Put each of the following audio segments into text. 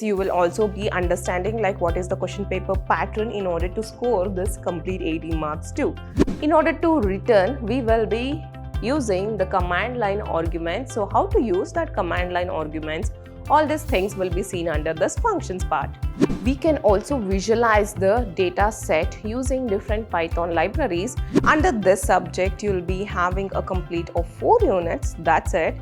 You will also be understanding like what is the question paper pattern in order to score this complete 80 marks too. In order to return, we will be using the command line arguments. So how to use that command line arguments, all these things will be seen under this functions part. We can also visualize the data set using different Python libraries. Under this subject, you'll be having a complete of 4 units, that's it.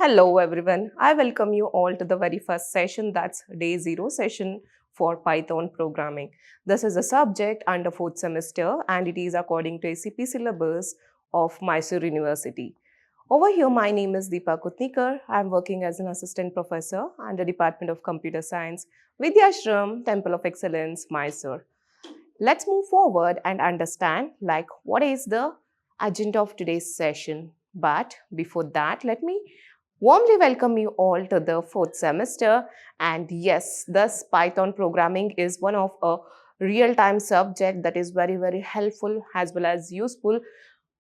Hello everyone, I welcome you all to the very first session, that's day 0 session for Python programming. This is a subject under 4th semester and it is according to ACP syllabus of MYSURU University. Over here, my name is Deepa Kutnikar. I am working as an assistant professor under Department of Computer Science, Vidhyaashram, Temple of Excellence, Mysuru. Let's move forward and understand like what is the agenda of today's session. But before that, let me warmly welcome you all to the 4th semester. And yes, this Python programming is one of a real-time subject that is very helpful as well as useful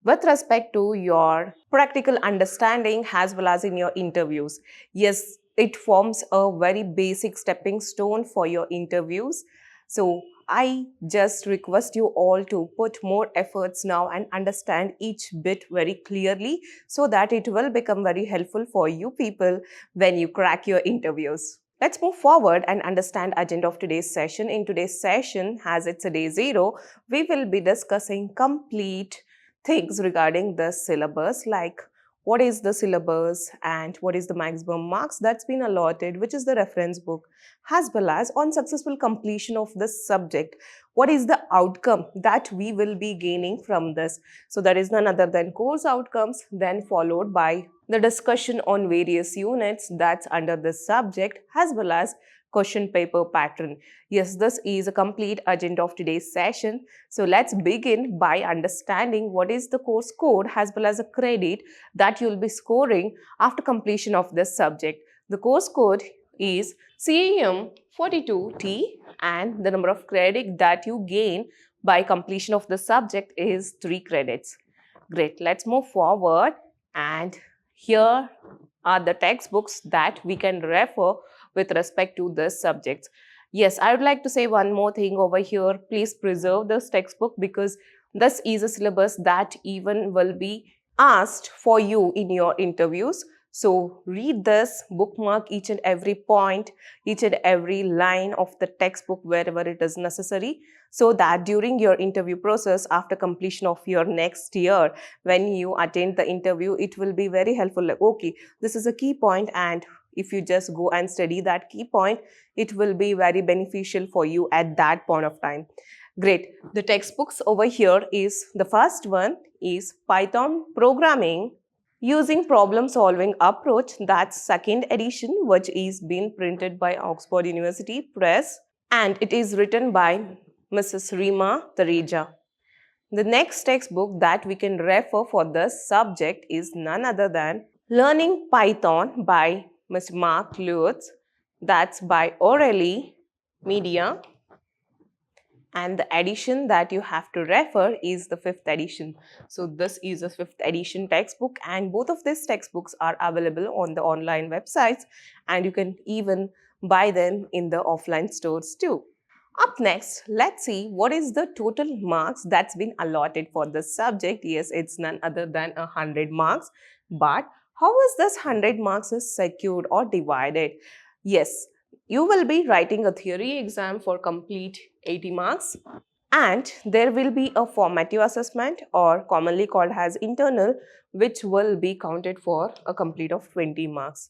with respect to your practical understanding as well as in your interviews. Yes, it forms a very basic stepping stone for your interviews. So I just request you all to put more efforts now and understand each bit very clearly so that it will become very helpful for you people when you crack your interviews. Let's move forward and understand agenda of today's session. In today's session, as it's a day 0, we will be discussing complete things regarding the syllabus, like what is the syllabus and what is the maximum marks that's been allotted, which is the reference book, as well as on successful completion of this subject, what is the outcome that we will be gaining from this. So that is none other than course outcomes, then followed by the discussion on various units that's under this subject, as well as question paper pattern. Yes, this is a complete agenda of today's session. So let's begin by understanding what is the course code as well as a credit that you'll be scoring after completion of this subject. The course code is CAM42T and the number of credit that you gain by completion of the subject is 3 credits. Great, let's move forward, and here are the textbooks that we can refer with respect to this subject. Yes, I would like to say one more thing over here. Please preserve this textbook because this is a syllabus that even will be asked for you in your interviews. So read this, bookmark each and every point, each and every line of the textbook wherever it is necessary, so that during your interview process after completion of your next year, when you attend the interview, it will be very helpful. Like, okay, this is a key point, and if you just go and study that key point, it will be very beneficial for you at that point of time. Great. The textbooks over here is, the first one is Python Programming Using Problem Solving Approach, that's 2nd edition, which is being printed by Oxford University Press, and it is written by Mrs. Rima Tareja. The next textbook that we can refer for this subject is none other than Learning Python by Mr. Mark Lutz, that's by O'Reilly Media, and the edition that you have to refer is the 5th edition. So this is a 5th edition textbook, and both of these textbooks are available on the online websites, and you can even buy them in the offline stores too. Up next, let's see what is the total marks that's been allotted for this subject. Yes, it's none other than 100 marks, but how is this 100 marks is secured or divided? Yes, you will be writing a theory exam for complete 80 marks, and there will be a formative assessment, or commonly called as internal, which will be counted for a complete of 20 marks.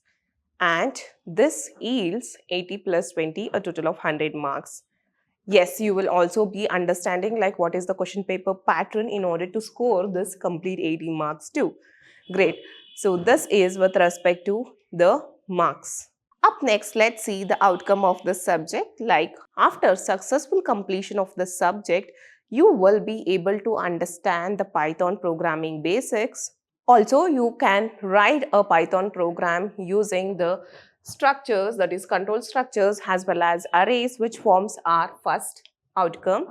And this yields 80 plus 20, a total of 100 marks. Yes, you will also be understanding like what is the question paper pattern in order to score this complete 80 marks too. Great. So this is with respect to the marks. Up next, let's see the outcome of the subject. Like after successful completion of the subject, you will be able to understand the Python programming basics. Also, you can write a Python program using the structures, that is control structures, as well as arrays, which forms our first outcome.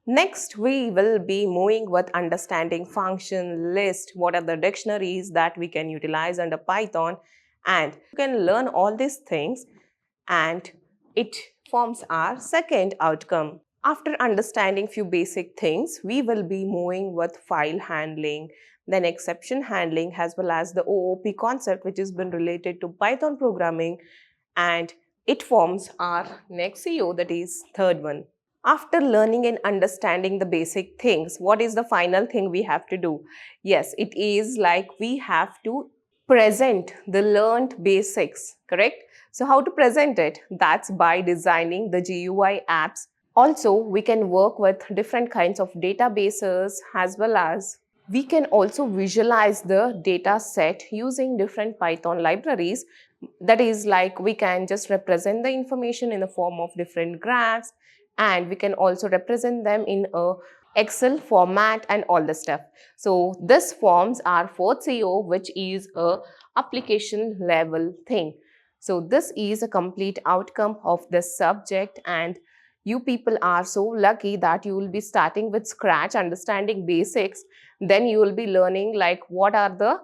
Next, we will be moving with understanding function, list, what are the dictionaries that we can utilize under Python, and you can learn all these things and it forms our second outcome. After understanding few basic things, we will be moving with file handling, then exception handling as well as the OOP concept which has been related to Python programming, and it forms our next CO, that is third one. After learning and understanding the basic things, what is the final thing we have to do? Yes, it is like we have to present the learned basics, correct? So how to present it? That's by designing the GUI apps. Also, we can work with different kinds of databases as well as we can also visualize the data set using different Python libraries. That is like we can just represent the information in the form of different graphs, and we can also represent them in a Excel format and all the stuff. So this forms our fourth CO, which is a application level thing. So this is a complete outcome of this subject, and you people are so lucky that you will be starting with scratch, understanding basics. Then you will be learning like what are the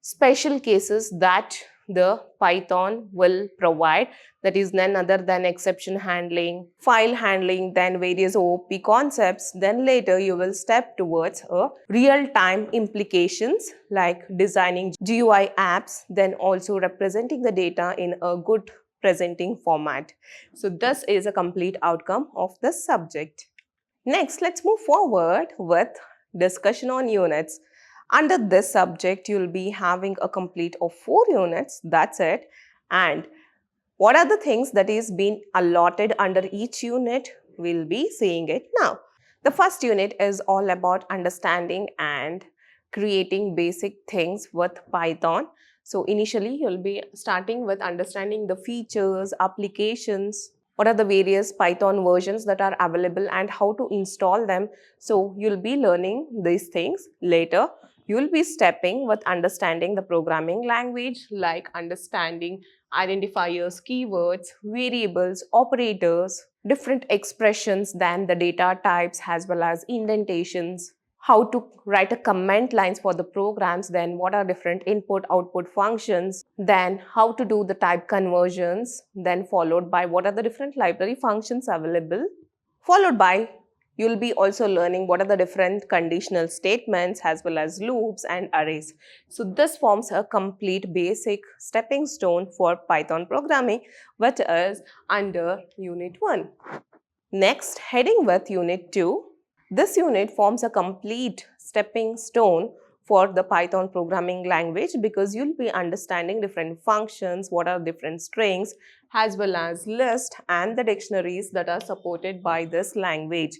special cases that the Python will provide, that is none other than exception handling, file handling, then various OOP concepts. Then later you will step towards a real-time implications like designing GUI apps, then also representing the data in a good presenting format. So this is a complete outcome of the subject. Next, let's move forward with discussion on units. Under this subject, you'll be having a complete of 4 units, that's it. And what are the things that is being allotted under each unit? We'll be seeing it now. The first unit is all about understanding and creating basic things with Python. So initially, you'll be starting with understanding the features, applications, what are the various Python versions that are available and how to install them. So you'll be learning these things. Later, you'll be stepping with understanding the programming language, like understanding identifiers, keywords, variables, operators, different expressions, then the data types as well as indentations, how to write a comment lines for the programs, then what are different input output functions, then how to do the type conversions, then followed by what are the different library functions available, followed by you'll be also learning what are the different conditional statements as well as loops and arrays. So this forms a complete basic stepping stone for Python programming, which is under Unit 1. Next, heading with Unit 2. This unit forms a complete stepping stone for the Python programming language because you'll be understanding different functions, what are different strings, as well as list and the dictionaries that are supported by this language.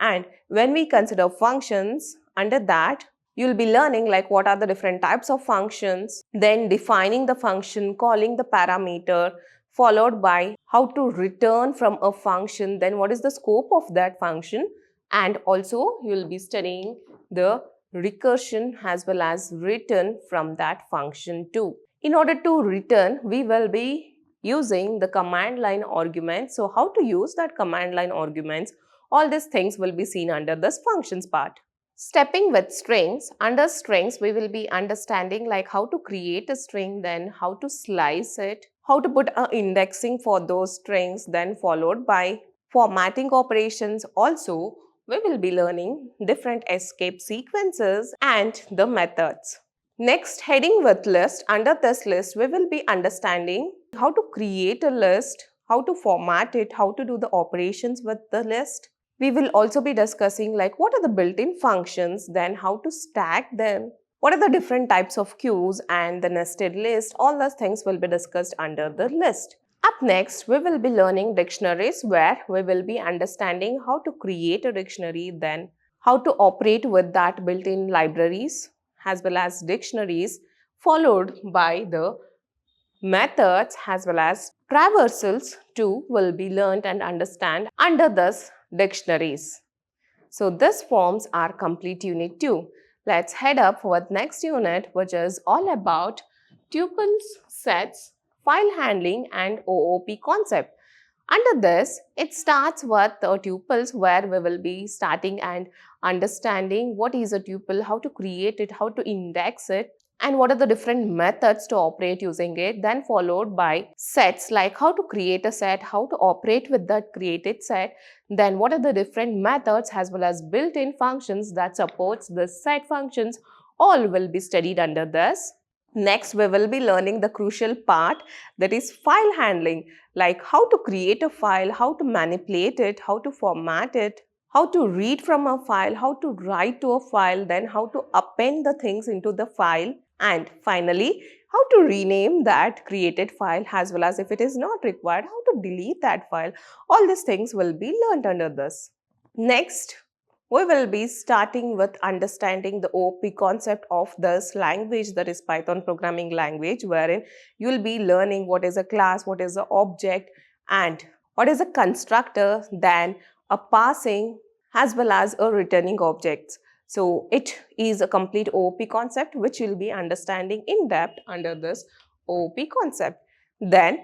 And when we consider functions, under that, you'll be learning like what are the different types of functions, then defining the function, calling the parameter, followed by how to return from a function, then what is the scope of that function, and also you'll be studying the recursion as well as return from that function too. In order to return, we will be using the command line arguments. So how to use that command line arguments, all these things will be seen under this functions part. Stepping with strings, under strings we will be understanding like how to create a string, then how to slice it, how to put an indexing for those strings, then followed by formatting operations. Also, we will be learning different escape sequences and the methods. Next, heading with list, under this list we will be understanding how to create a list, how to format it, how to do the operations with the list. We will also be discussing like what are the built-in functions, then how to stack them, what are the different types of queues and the nested list. All those things will be discussed under the list. Up next, we will be learning dictionaries, where we will be understanding how to create a dictionary, then how to operate with that built-in libraries as well as dictionaries, followed by the methods as well as traversals too will be learned and understand under this dictionaries. So this forms our complete unit 2. Let's head up with next unit, which is all about tuples, sets, file handling and OOP concept. Under this, it starts with tuples, where we will be starting and understanding what is a tuple, how to create it, how to index it, and what are the different methods to operate using it. Then followed by sets, like how to create a set, how to operate with that created set. Then what are the different methods as well as built-in functions that supports the set functions. All will be studied under this. Next, we will be learning the crucial part, that is file handling, like how to create a file, how to manipulate it, how to format it, how to read from a file, how to write to a file, then how to append the things into the file, and finally, how to rename that created file, as well as if it is not required, how to delete that file. All these things will be learned under this. Next, we will be starting with understanding the OP concept of this language, that is Python programming language, wherein you will be learning what is a class, what is an object, and what is a constructor, then a passing as well as a returning objects. So it is a complete OP concept which you will be understanding in depth under this OP concept. Then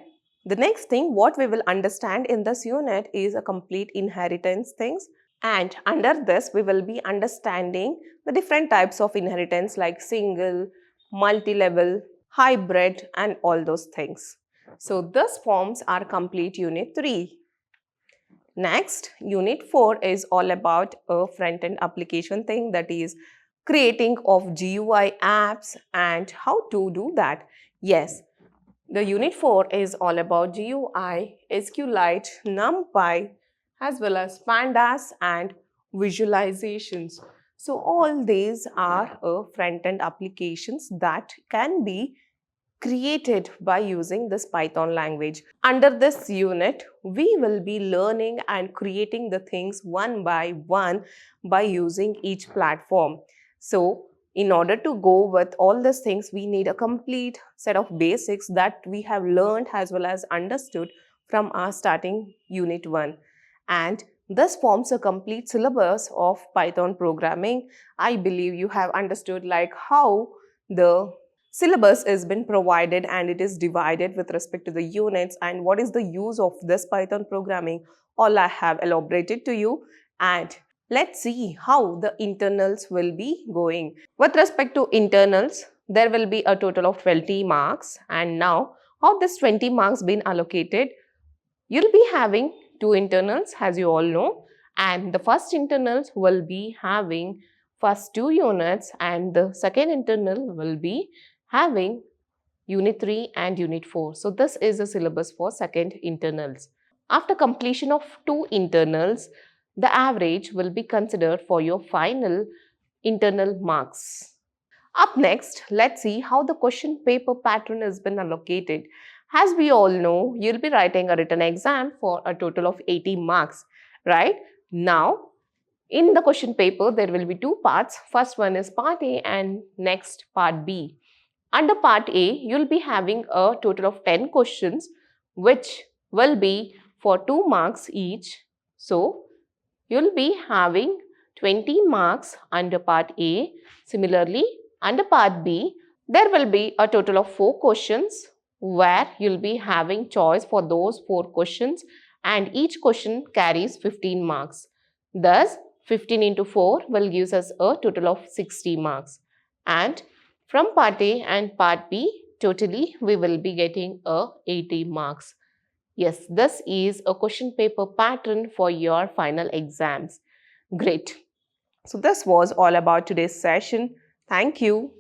the next thing what we will understand in this unit is a complete inheritance things. And under this, we will be understanding the different types of inheritance like single, multi-level, hybrid, and all those things. So, this forms our complete Unit 3. Next, Unit 4 is all about a front-end application thing, that is creating of GUI apps and how to do that. Yes, the Unit 4 is all about GUI, SQLite, NumPy, as well as pandas and visualizations. So all these are front-end applications that can be created by using this Python language. Under this unit, we will be learning and creating the things one by one by using each platform. So in order to go with all these things, we need a complete set of basics that we have learned as well as understood from our starting Unit 1. And this forms a complete syllabus of Python programming. I believe you have understood like how the syllabus has been provided and it is divided with respect to the units and what is the use of this Python programming. All I have elaborated to you, and let's see how the internals will be going. With respect to internals, there will be a total of 20 marks, and now how this 20 marks been allocated. You'll be having two internals, as you all know, and the first internals will be having first 2 units and the second internal will be having Unit 3 and Unit 4. So this is the syllabus for second internals. After completion of 2 internals, the average will be considered for your final internal marks. Up next, let's see how the question paper pattern has been allocated. As we all know, you'll be writing a written exam for a total of 80 marks, right? Now, in the question paper, there will be 2 parts. First one is part A and next part B. Under part A, you'll be having a total of 10 questions, which will be for 2 marks each. So, you'll be having 20 marks under part A. Similarly, under part B, there will be a total of 4 questions where you'll be having choice for those 4 questions and each question carries 15 marks. Thus, 15 into 4 will give us a total of 60 marks. And from part A and part B, totally we will be getting a 80 marks. Yes, this is a question paper pattern for your final exams. Great. So this was all about today's session. Thank you.